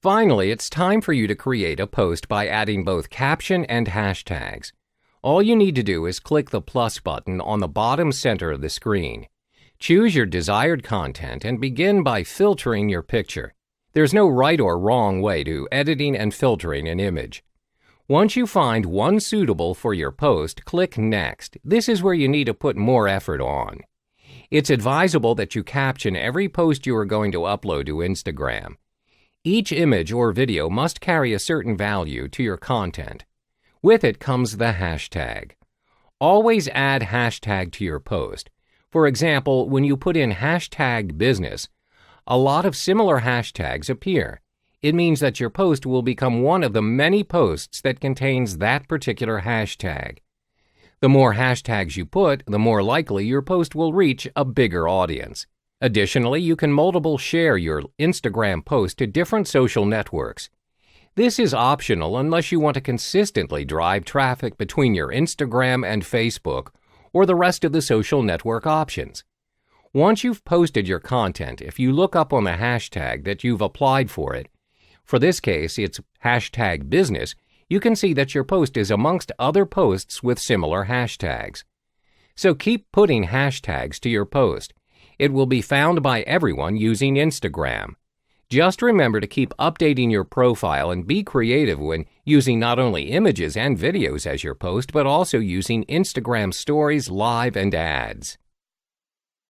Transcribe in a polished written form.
Finally, it's time for you to create a post by adding both caption and hashtags. All you need to do is click the plus button on the bottom center of the screen. Choose your desired content and begin by filtering your picture. There's no right or wrong way to editing and filtering an image. Once you find one suitable for your post, click Next. This is where you need to put more effort on. It's advisable that you caption every post you are going to upload to Instagram. Each image or video must carry a certain value to your content. With it comes the hashtag. Always add hashtag to your post. For example, when you put in hashtag business, a lot of similar hashtags appear. It means that your post will become one of the many posts that contains that particular hashtag. The more hashtags you put, the more likely your post will reach a bigger audience. Additionally, you can multiple share your Instagram post to different social networks. This is optional unless you want to consistently drive traffic between your Instagram and Facebook or the rest of the social network options. Once you've posted your content, if you look up on the hashtag that you've applied for it, for this case it's hashtag business, you can see that your post is amongst other posts with similar hashtags. So keep putting hashtags to your post. It will be found by everyone using Instagram. Just remember to keep updating your profile and be creative when using not only images and videos as your post, but also using Instagram stories, live, and ads.